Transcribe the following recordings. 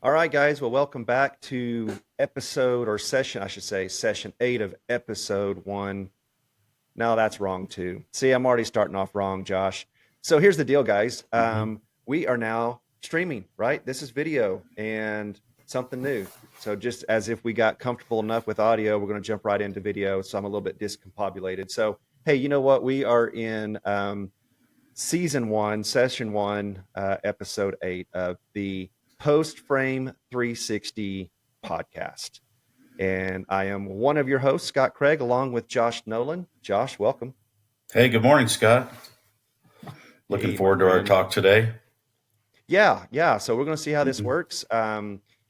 All right, guys. Well, welcome back to episode or session, I should say, session 8 of episode 1. No, that's wrong too. See, I'm already starting off wrong, Josh. So here's the deal, guys. Mhm. We are now streaming, right? This is video and something new. So just as if we got comfortable enough with audio, we're going to jump right into video. So I'm a little bit discombobulated. So, hey, you know what? We are in season 1, session 1, episode 8 of the Post Frame 360 podcast. And I am one of your hosts, Scott Craig, along with Josh Nolan. Josh, welcome. Hey, good morning, Scott. Looking Hey, my forward to our friend. talk today. Yeah. So we're going to see how this Mhm. works.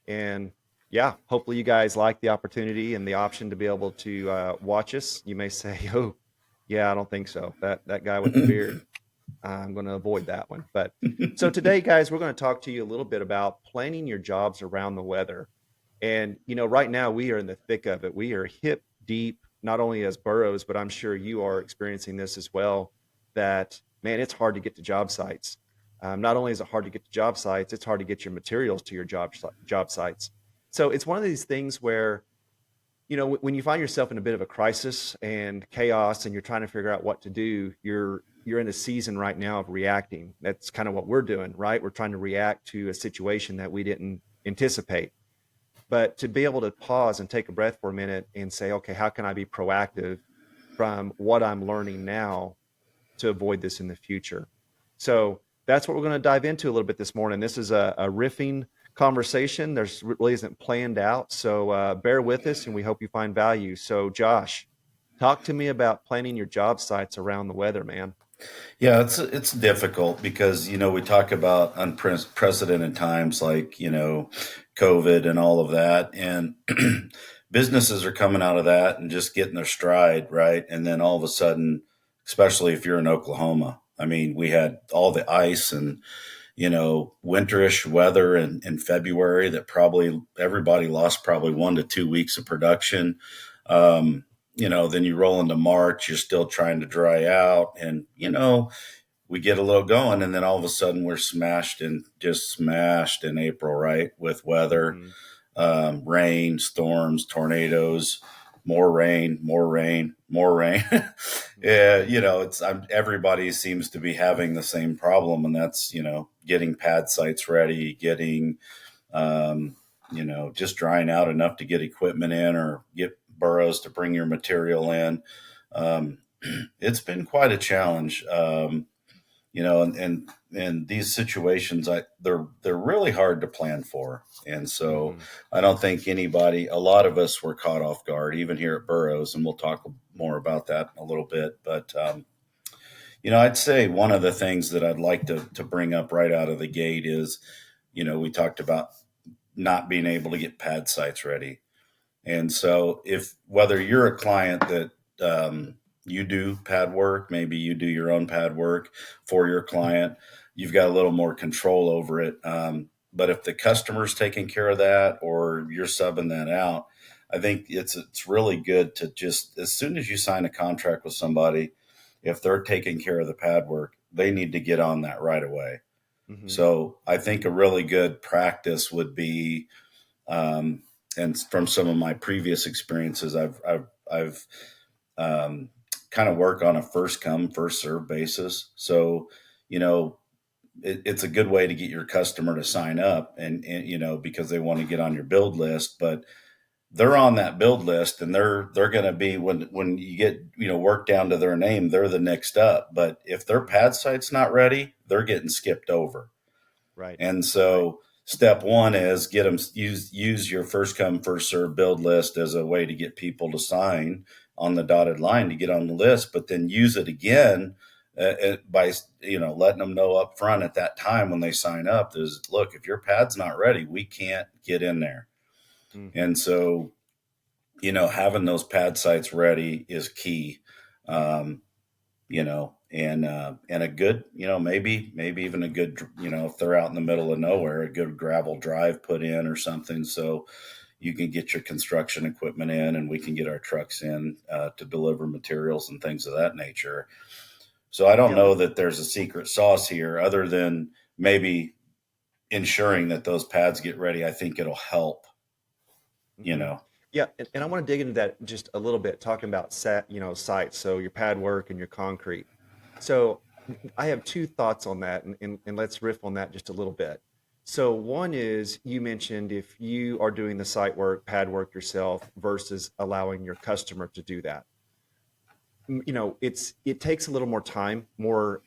And yeah, hopefully you guys like the opportunity and the option to be able to watch us. You may say, "Oh, yeah, I don't think so. That guy with the beard, I'm going to avoid that one." But so today, guys, we're going to talk to you a little bit about planning your jobs around the weather. And right now we are in the thick of it. We are hip deep, not only as Burrows, but I'm sure you are experiencing this as well. That man, it's hard to get to job sites. Not only is it hard to get to job sites, it's hard to get your materials to your job sites. So it's one of these things where when you find yourself in a bit of a crisis and chaos, and you're trying to figure out what to do, you're in a season right now of reacting. That's kind of what we're doing, right? We're trying to react to a situation that we didn't anticipate. But to be able to pause and take a breath for a minute and say, okay, how can I be proactive from what I'm learning now to avoid this in the future? So that's what we're going to dive into a little bit this morning. This is a riffing conversation. There's really isn't planned out. So bear with us and we hope you find value. So, Josh, talk to me about planning your job sites around the weather, man. Yeah, it's difficult because we talk about unprecedented times like COVID and all of that, and businesses are coming out of that and just getting their stride, right? And then all of a sudden, especially if you're in Oklahoma, I mean, we had all the ice and winterish weather in February that probably everybody lost probably 1 to 2 weeks of production. Um, then you roll into March, you're still trying to dry out, and we get a little going, and then all of a sudden we're just smashed in April, right? With weather, Mm-hmm. rain, storms, tornadoes, more rain, more rain, more rain. Yeah, everybody seems to be having the same problem, and that's getting pad sites ready, getting just drying out enough to get equipment in or get burrows to bring your material in. Um, it's been quite a challenge. And these situations, they're really hard to plan for, and so Mm-hmm. I don't think a lot of us were caught off guard, even here at Burrows, and we'll talk more about that in a little bit. But I'd say one of the things that I'd like to bring up right out of the gate is, we talked about not being able to get pad sites ready, and so if whether you're a client that you do pad work, maybe you do your own pad work for your client, you've got a little more control over it. But if the customer's taking care of that or you're subbing that out, I think it's really good to just, as soon as you sign a contract with somebody, if they're taking care of the pad work, they need to get on that right away. Mm-hmm. So I think a really good practice would be, and from some of my previous experiences, I've kind of work on a first come first serve basis. So you know it's a good way to get your customer to sign up, and because they want to get on your build list, but they're on that build list, and they're going to be, when you get work down to their name, they're the next up. But if their Mm-hmm. pad site's not ready, they're getting skipped over. Right. And Right. so step one is get them, use your first come first serve build list as a way to get people to sign on the dotted line to get on the list, but then use it again by letting them know up front at that time when they sign up is, look, if your pad's not ready, we can't get in there. Mm-hmm. And so having those pad sites ready is key. Um, and a good, maybe even a good, if they're out in the middle of nowhere, a good gravel drive put in or something, so you can get your construction equipment in, and we can get our trucks in to deliver materials and things of that nature. So I don't Yeah. know that there's a secret sauce here, other than maybe ensuring that those pads get ready, I think it'll help, you Hmm. know. Yeah, and I want to dig into that just a little bit, talking about sites, so your pad work and your concrete. So I have two thoughts on that, and let's riff on that just a little bit. So one is, you mentioned if you are doing the site work, pad work yourself versus allowing your customer to do that. It takes a little more time, more,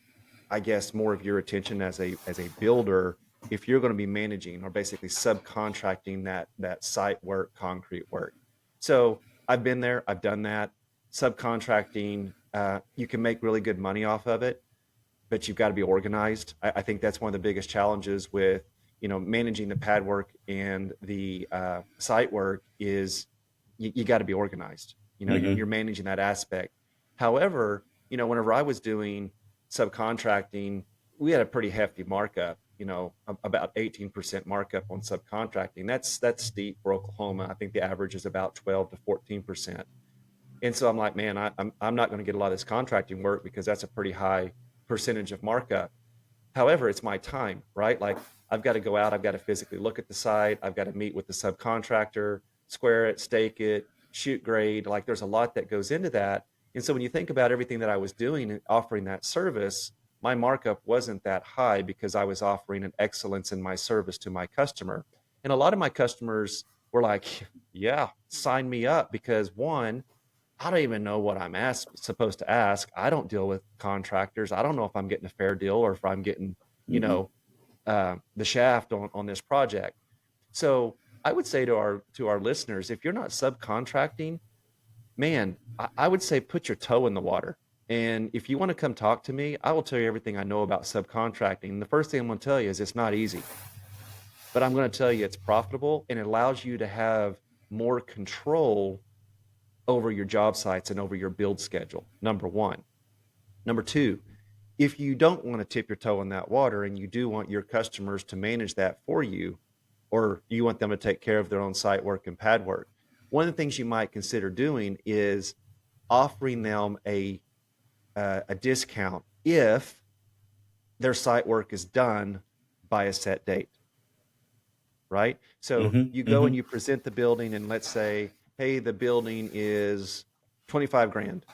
I guess, more of your attention as a builder if you're going to be managing or basically subcontracting that site work, concrete work. So I've been there, I've done that. Subcontracting, you can make really good money off of it, but you've got to be organized. I think that's one of the biggest challenges with managing the pad work and the site work is you got to be organized. You're Hmm. managing that aspect. However, whenever I was doing subcontracting, we had a pretty hefty markup. About 18% markup on subcontracting. That's steep for Oklahoma. I think the average is about 12 to 14%. And so I'm like, man, I'm not going to get a lot of this contracting work because that's a pretty high percentage of markup. However, it's my time, right? Like, I've got to go out, I've got to physically look at the site, I've got to meet with the subcontractor, square it, stake it, shoot grade. Like, there's a lot that goes into that. And so when you think about everything that I was doing and offering that service, my markup wasn't that high because I was offering an excellence in my service to my customer. And a lot of my customers were like, yeah, sign me up, because one, I don't even know what I'm supposed to ask. I don't deal with contractors. I don't know if I'm getting a fair deal or if I'm getting, you Hmm. know, the shaft on this project. So I would say to our listeners, if you're not subcontracting, man, I would say put your toe in the water. And if you want to come talk to me, I will tell you everything I know about subcontracting. The first thing I'm going to tell you is it's not easy, but I'm going to tell you it's profitable and it allows you to have more control over your job sites and over your build schedule. Number one. Number two, if you don't want to tip your toe in that water and you do want your customers to manage that for you, or you want them to take care of their own site work and pad work, one of the things you might consider doing is offering them a discount if their site work is done by a set date, right? So Hmm. you go and Hmm. you present the building, and let's say, hey, the building is 25 grand.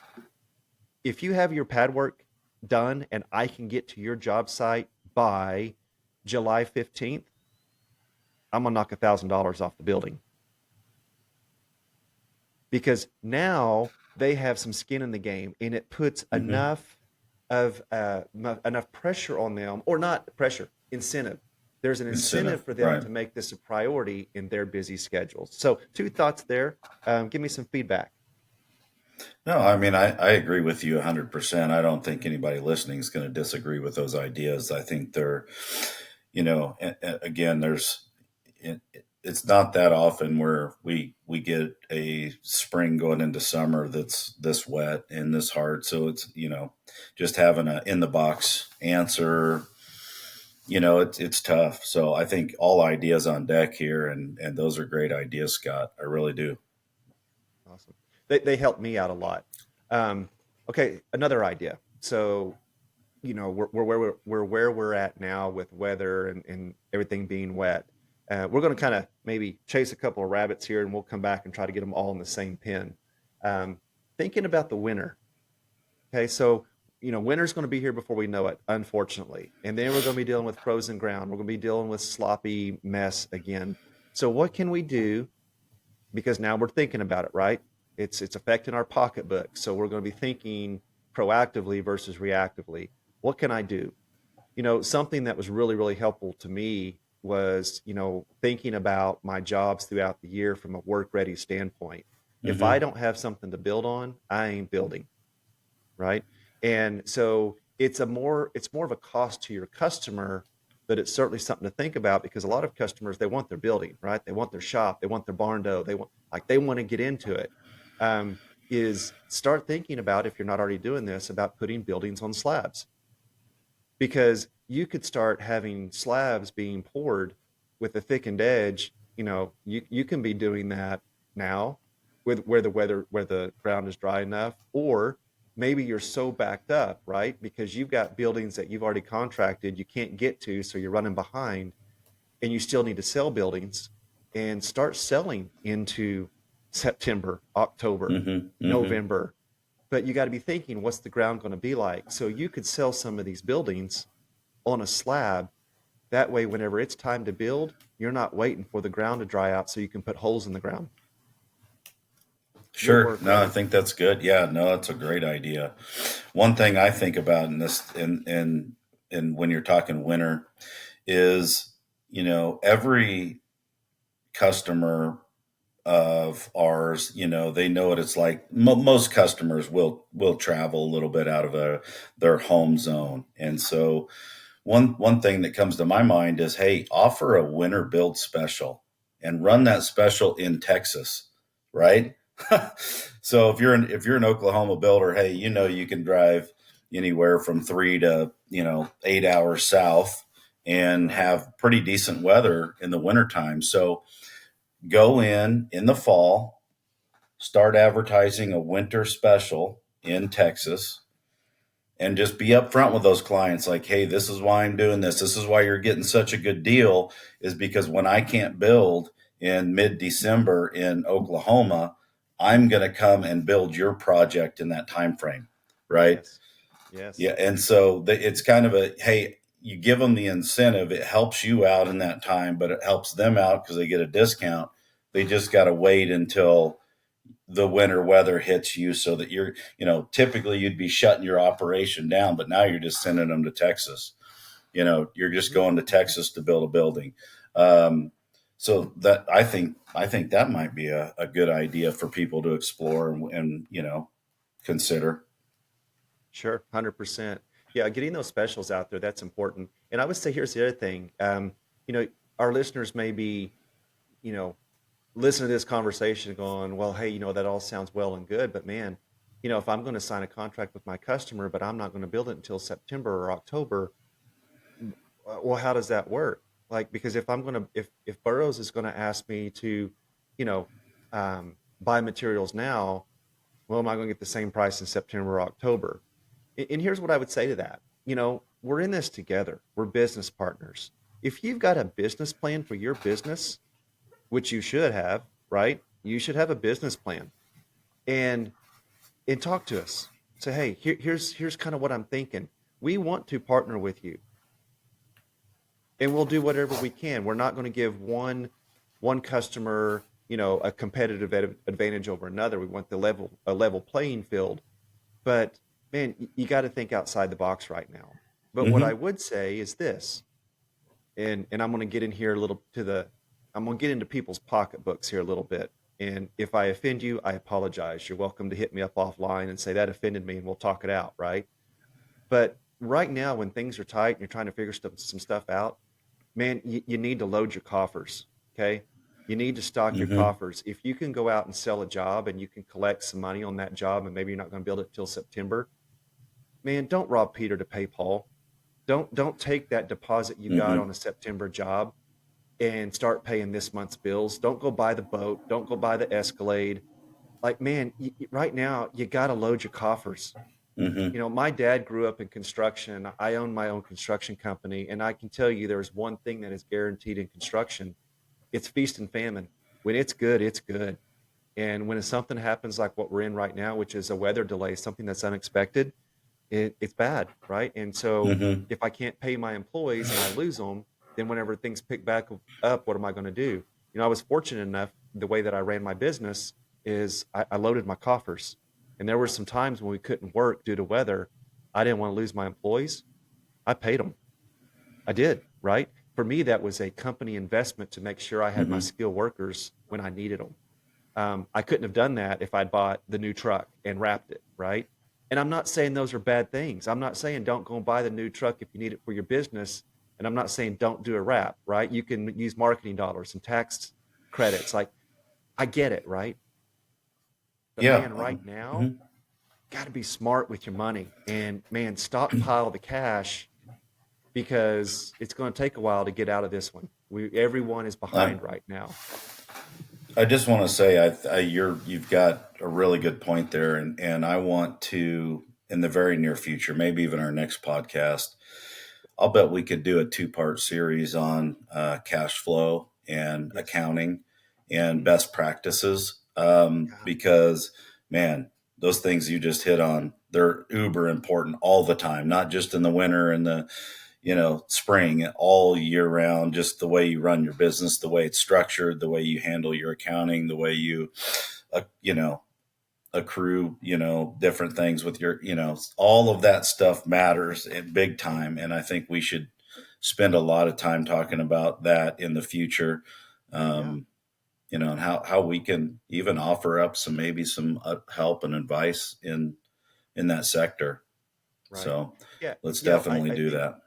If you have your pad work done and I can get to your job site by July 15th, I'm gonna knock $1,000 off the building, because now they have some skin in the game and it puts Hmm. enough pressure on them, or not pressure, incentive. There's an incentive Incentive, for them right? to make this a priority in their busy schedules. So two thoughts there. Give me some feedback. No, I mean, I agree with you 100%. I don't think anybody listening is going to disagree with those ideas. I think they're, again, it's not that often where we get a spring going into summer that's this wet and this hard. So it's, just having a in the box answer, it's tough. So I think all ideas on deck here, and those are great ideas, Scott. I really do. Awesome. They help me out a lot. Um, okay, another idea. So we're where we're at now with weather and everything being wet. We're going to kind of maybe chase a couple of rabbits here, and we'll come back and try to get them all in the same pen. Um, Thinking about the winter. Okay, so winter's going to be here before we know it, unfortunately, and then we're going to be dealing with frozen ground. We're going to be dealing with sloppy mess again. So what can we do? Because now we're thinking about it, right? It's affecting our pocketbook, so we're going to be thinking proactively versus reactively. What can I do? Something that was really, really helpful to me was, thinking about my jobs throughout the year from a work ready standpoint. If I Hmm. don't have something to build on, I ain't building, right? And so it's more of a cost to your customer, but it's certainly something to think about, because a lot of customers, they want their building, right? They want their shop, they want their barn dough, they want to get into it. Um, is start thinking about, if you're not already doing this, about putting buildings on slabs, because you could start having slabs being poured with a thickened edge. You can be doing that now, with where the ground is dry enough, or maybe you're so backed up, right? Because you've got buildings that you've already contracted you can't get to, so you're running behind. and you still need to sell buildings, and start selling into September, October, Mm-hmm. Mm-hmm. November. But you got to be thinking, what's the ground going to be like? So you could sell some of these buildings on a slab. That way, whenever it's time to build, you're not waiting for the ground to dry out so you can put holes in the ground. Would Sure. work, No, I right? think that's good. Yeah, no, that's a great idea. One thing I think about in this, in when you're talking winter, is every customer of ours, they know what it's like. Most customers will travel a little bit out of their home zone, and so one thing that comes to my mind is, hey, offer a winter build special and run that special in Texas, right? So if you're an Oklahoma builder, hey, you can drive anywhere from 3 to 8 hours south and Right. have pretty decent weather in the wintertime. So go in the fall, start advertising a winter special in Texas, and just be upfront with those clients like, hey, this is why I'm doing this. This is why you're getting such a good deal, is because when I can't build in mid-December in Oklahoma, I'm going to come and build your project in that time frame, right? Yes. Yes. Yeah, and so it's kind of a, hey, you give them the incentive. It helps you out in that time, but it helps them out because they get a discount. They just got to wait until the winter weather hits you, so that typically you'd be shutting your operation down, but now you're just sending them to Texas. You're just Mhm. going to Texas to build a building. Um, so that I think that might be a good idea for people to explore and consider. Sure, 100%. Yeah, getting those specials out there, that's important. And I would say here's the other thing. You know, our listeners may be, you know, listen to this conversation going, well, hey, that all sounds well and good, but man, if I'm going to sign a contract with my customer, but I'm not going to build it until September or October, well, how does that work? Like, because if Burroughs is going to ask me to, you know, buy materials now, well, am I going to get the same price in September or October? And here's what I would say to that. We're in this together. We're business partners. If you've got a business plan for your business, which you should have, right? You should have a business plan, and talk to us. Say, hey, here's kind of what I'm thinking. We want to partner with you, and we'll do whatever we can. We're not going to give one customer, a competitive advantage over another. We want a level playing field. But man, you got to think outside the box right now. But what I Mm-hmm. would say is this, and I'm going to get in here a little I'm going to get into people's pocketbooks here a little bit. And if I offend you, I apologize. You're welcome to hit me up offline and say that offended me, and we'll talk it out, right? But right now, when things are tight and you're trying to figure some stuff out, man, you need to load your coffers. Okay. You need to stock your Mm-hmm. coffers. If you can go out and sell a job and you can collect some money on that job, and maybe you're not going to build it till September, man, don't rob Peter to pay Paul. Don't take that deposit you got Mm-hmm. on a September job and start paying this month's bills. Don't go buy the boat. Don't go buy the Escalade. Like, man, right now you got to load your coffers. Mm-hmm. My dad grew up in construction. I own my own construction company, and I can tell you there's one thing that is guaranteed in construction. It's feast and famine. When it's good, it's good. And when something happens like what we're in right now, which is a weather delay, something that's unexpected, it's bad, right? And so Mm-hmm. if I can't pay my employees and I lose them, then whenever things pick back up, what am I going to do? I was fortunate enough, the way that I ran my business is I loaded my coffers. And there were some times when we couldn't work due to weather. I didn't want to lose my employees. I paid them. I did, right? For me, that was a company investment to make sure I had my Mm-hmm. skilled workers when I needed them. I couldn't have done that if I'd bought the new truck and wrapped it, right? And I'm not saying those are bad things. I'm not saying don't go and buy the new truck if you need it for your business. And I'm not saying don't do a wrap, right? You can use marketing dollars and tax credits. Like, I get it, right? But Yeah. man, right now, Mhm. got to be smart with your money, and man, stockpile the cash, because it's going to take a while to get out of this one. Everyone is I, behind right now. I just want to say, you've got a really good point there, and I want to, in the very near future, maybe even our next podcast, I'll bet we could do a 2-part series on cash flow and Yes. accounting and Mm, best practices, yeah. because, man, those things you just hit on, they're uber important all the time, not just in the winter and the spring, all year round. Just the way you run your business, the way it's structured, the way you handle your accounting, the way you uh, you know accrue, different things with your, all of that stuff matters in big time. And I think we should spend a lot of time talking about that in the future. Yeah. Um, and how we can even offer up maybe some help and advice in that sector. Right. So Yeah. let's Yeah. definitely I do think that.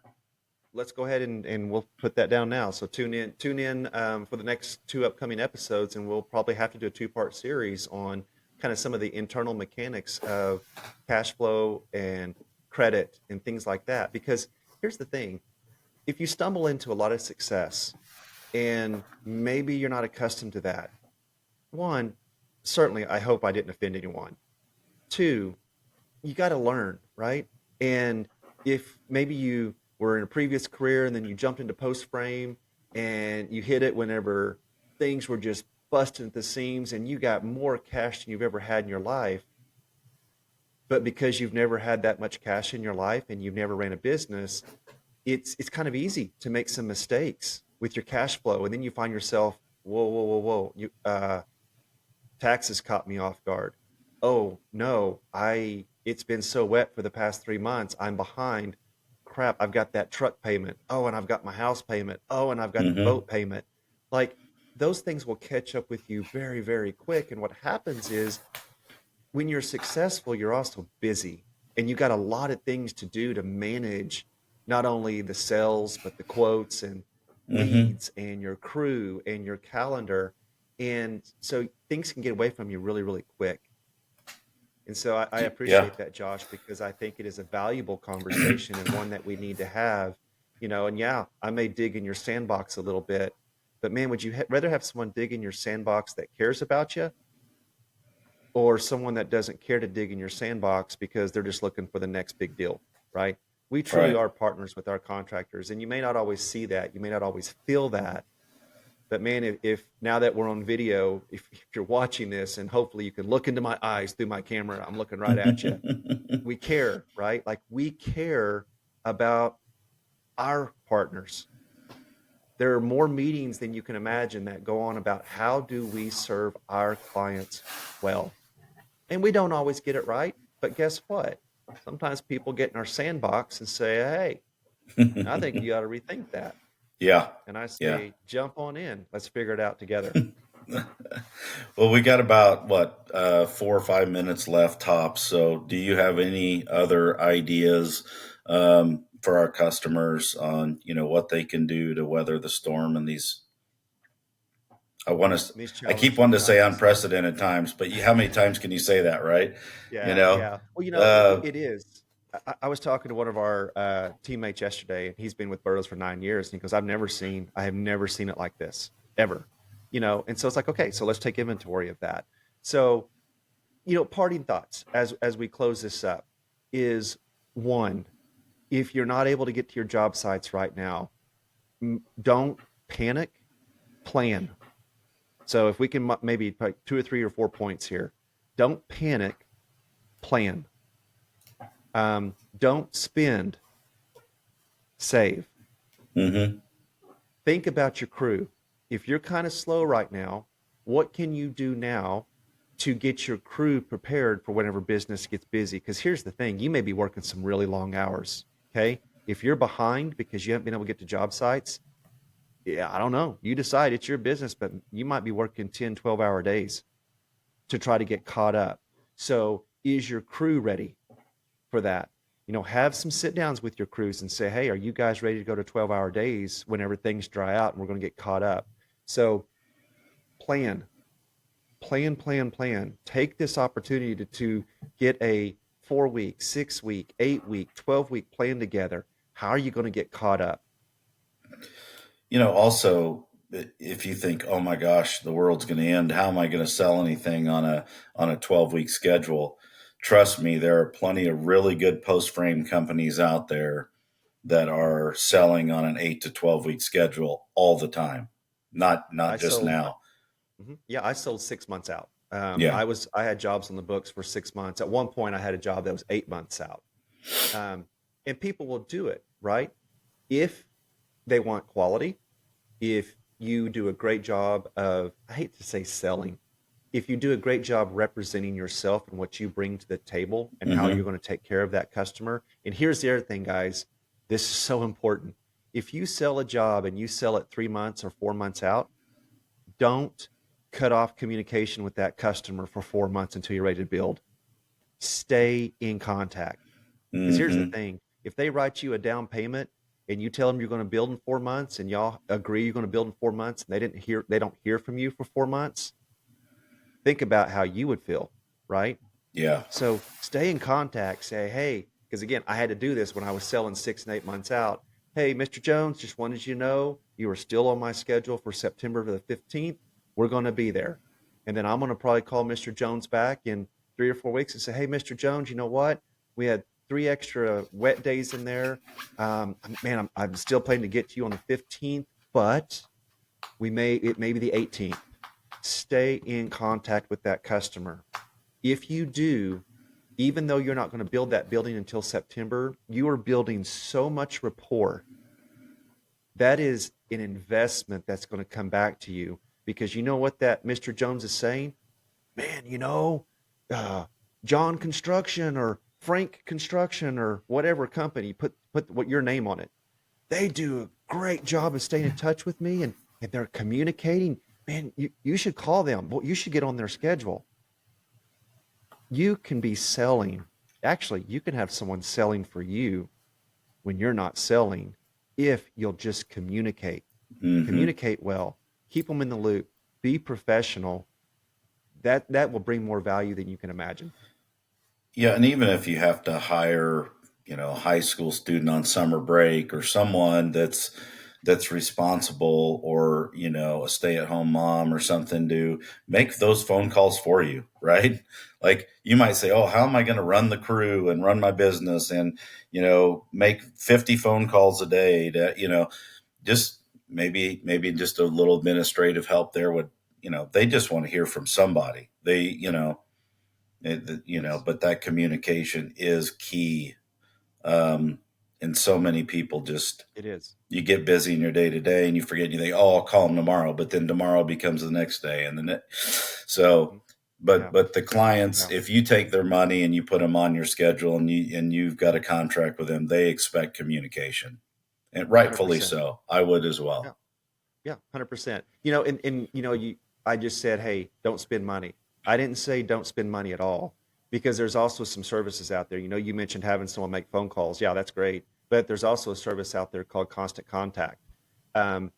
let's go ahead and we'll put that down now. So tune in for the next two upcoming episodes, and we'll probably have to do a two-part series on kind of some of the internal mechanics of cash flow and credit and things like that. Because here's the thing: if you stumble into a lot of success and maybe you're not accustomed to that, one, certainly I hope I didn't offend anyone. Two, you got to learn, right? And if maybe you were in a previous career and then you jumped into post frame and you hit it whenever things were just busting at the seams and you got more cash than you've ever had in your life, but because you've never had that much cash in your life and you've never ran a business, it's kind of easy to make some mistakes with your cash flow, and then you find yourself, whoa, whoa, whoa, whoa, taxes caught me off guard. Oh no, I it's been so wet for the past 3 months. I'm behind. Crap, I've got that truck payment. Oh, and I've got my house payment. Oh, and I've got the Hmm. boat payment. Like those things will catch up with you very, very quick. And what happens is when you're successful, you're also busy and you got a lot of things to do to manage not only the sales, but the quotes and Hmm. leads and your crew and your calendar. And so things can get away from you really, really quick. And so I Yeah. appreciate that, Josh, because I think it is a valuable conversation and one that we need to have, and yeah, I may dig in your sandbox a little bit, but man, would you rather have someone dig in your sandbox that cares about you or someone that doesn't care to dig in your sandbox because they're just looking for the next big deal, right? We truly Right. are partners with our contractors, and you may not always see that, you may not always feel that, but man, if now that we're on video, if you're watching this, and hopefully you can look into my eyes through my camera, I'm looking right at you. We care, right? Like we care about our partners. There are more meetings than you can imagine that go on about how do we serve our clients well. And we don't always get it right, but guess what? Sometimes people get in our sandbox and say, "Hey, I think you ought to rethink that." Yeah. And I Yeah. say, "Jump on in. Let's figure it out together." Well, we got about 4 or 5 minutes left tops. So, do you have any other ideas for our customers on what they can do to weather the storm in these? I want to. These I keep challenging wanting to say times. unprecedented times, but how many times can you say that, right? You Yeah, know. yeah. Well, Uh, it is. I was talking to one of our teammates yesterday, and he's been with Burrows for 9 years. And he goes, I have never seen it like this ever. And so it's like, okay, so let's take inventory of that. So, parting thoughts as we close this up is one, if you're not able to get to your job sites right now, don't panic, plan. So if we can maybe put 2 or 3 or 4 points here, don't panic, plan. Don't spend, save. mm-hmm. Think about your crew. If you're kind of slow right now, what can you do now to get your crew prepared for whenever business gets busy? Because here's the thing, you may be working some really long hours. Okay. If you're behind because you haven't been able to get to job sites, yeah, I don't know. You decide, it's your business, but you might be working 10, 12-hour days to try to get caught up. So is your crew ready for that? Have some sit downs with your crews and say, hey, are you guys ready to go to 12-hour days whenever things dry out and we're going to get caught up? So plan, plan, plan, plan. Take this opportunity to get a 4 week, 6 week, 8 week, 12-week plan together. How are you going to get caught up? Also, if you think, oh my gosh, the world's going to end, how am I going to sell anything on a 12-week schedule? Trust me, there are plenty of really good post frame companies out there that are selling on an 8 to 12 week schedule all the time. Not I just sold, now. yeah, I sold 6 months out. Yeah. I had jobs on the books for 6 months. At one point, I had a job that was 8 months out. Um, and people will do it, right? If they want quality, if you do a great job of, I hate to say selling, if you do a great job representing yourself and what you bring to the table and how you're Hmm. going to take care of that customer. And here's the other thing, guys, this is so important. If you sell a job and you sell it 3 months or 4 months out, don't cut off communication with that customer for 4 months until you're ready to build. Stay in contact. Because here's the Hmm. thing, if they write you a down payment and you tell them you're going to build in 4 months and y'all agree you're going to build in 4 months and they don't hear from you for 4 months, think about how you would feel, right? Yeah. So stay in contact, say, hey, because again, I had to do this when I was selling 6 and 8 months out. Hey, Mr. Jones, just wanted you to know you are still on my schedule for September the 15th. We're going to be there. And then I'm going to probably call Mr. Jones back in 3 or 4 weeks and say, hey, Mr. Jones, you know what? We had 3 extra wet days in there. Man, I'm still planning to get to you on the 15th, but it may be the 18th. Stay in contact with that customer. If you do, even though you're not going to build that building until September, you are building so much rapport. That is an investment that's going to come back to you because you know what that Mr. Jones is saying? Man, uh, John Construction or Frank Construction or whatever company, put what your name on it. They do a great job of staying in touch with me and they're communicating. Man, you should call them. Well, you should get on their schedule. You can be selling. Actually, you can have someone selling for you when you're not selling if you'll just communicate. Hmm. Communicate well, keep them in the loop, be professional. That will bring more value than you can imagine. Yeah, and even if you have to hire, a high school student on summer break or someone that's responsible, or a stay-at-home mom or something, to make those phone calls for you, right? Like, you might say, "Oh, how am I going to run the crew and run my business and, make 50 phone calls a day to, just maybe just a little administrative help there would, they just want to hear from somebody. They, Yes, but that communication is key. Um, and so many people just, it is. you get busy in your day to day and you forget, you think, "Oh, I'll call them tomorrow," but then tomorrow becomes the next day. And then, so, Mhm. but, Yeah, the clients, yeah, if you take their money and you put them on your schedule and you've got a contract with them, they expect communication, and rightfully 100%. so. I would as Yeah, well. yeah, 100%. I just said, hey, don't spend money. I didn't say don't spend money at all because there's also some services out there. You mentioned having someone make phone calls. Yeah, that's great. But there's also a service out there called Constant Contact. Um,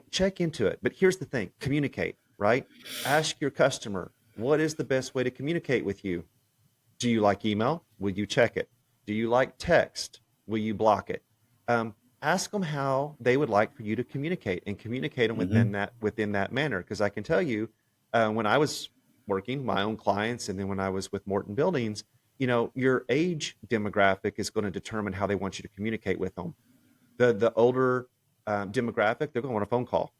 check into it. But here's the thing, communicate, right? Ask your customer, what is the best way to communicate with you? Do you like email? Will you check it? Do you like text? Will you block it? Um, Ask them how they would like for you to communicate and communicate them Hmm. within that manner. Because I can tell you, when I was working my own clients, and then when I was with Morton Buildings, your age demographic is going to determine how they want you to communicate with them. The older demographic, they're going to want a phone call.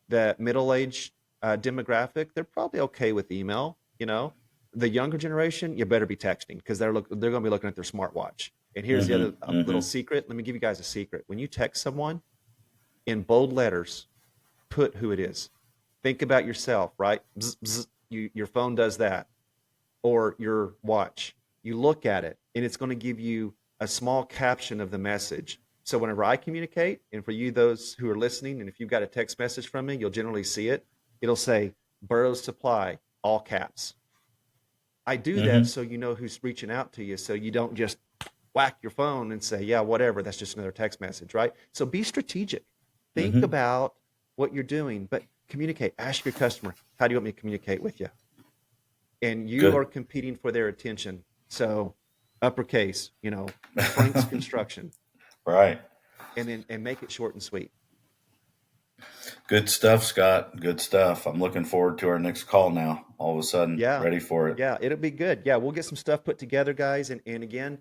The middle age demographic, they're probably okay with email. The younger generation, you better be texting because they're going to be looking at their smartwatch. And here's the Hmm. other little Hmm. secret. Let me give you guys a secret. When you text someone in bold letters, put who it is. Think about yourself, right? Bzz, bzz, your phone does that, or your watch. You look at it, and it's going to give you a small caption of the message. So whenever I communicate, and for you, those who are listening, and if you've got a text message from me, you'll generally see it. It'll say Burrows Supply, all caps. I do that Hmm. so you know who's reaching out to you, so you don't just whack your phone and say, yeah, whatever, that's just another text message, right? So be strategic. Think Hmm. about what you're doing, but communicate. Ask your customer, how do you want me to communicate with you? And you are Good. competing for their attention. So uppercase, Frank's Construction, Right. and make it short and sweet. Good stuff, Scott. Good stuff. I'm looking forward to our next call now. All of a sudden, Yeah. ready for it. Yeah, it'll be good. Yeah, we'll get some stuff put together, guys. And again,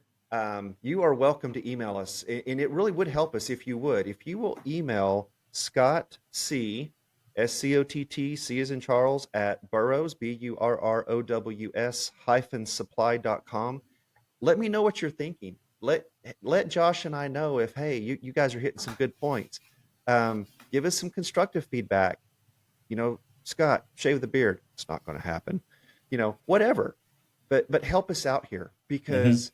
you are welcome to email us. And it really would help us if you would. If you will email Scott C, Scott, C as in Charles, at Burrows, Burrows hyphen supply.com. Let me know what you're thinking. Let Josh and I know if, hey, you guys are hitting some good points. Give us some constructive feedback. Scott, shave the beard. It's not going to happen. Whatever. But help us out here Hmm. because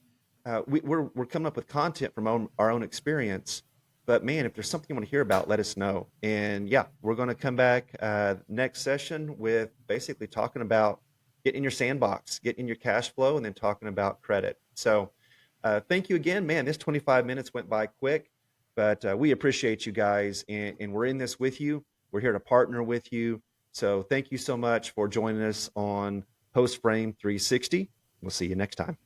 we're coming up with content from our own experience. But man, if there's something you want to hear about, let us know. And yeah, we're going to come back next session with basically talking about getting in your sandbox, getting in your cash flow, and then talking about credit. So thank you again, man. This 25 minutes went by quick, but we appreciate you guys, and we're in this with you. We're here to partner with you. So thank you so much for joining us on Post Frame 360. We'll see you next time.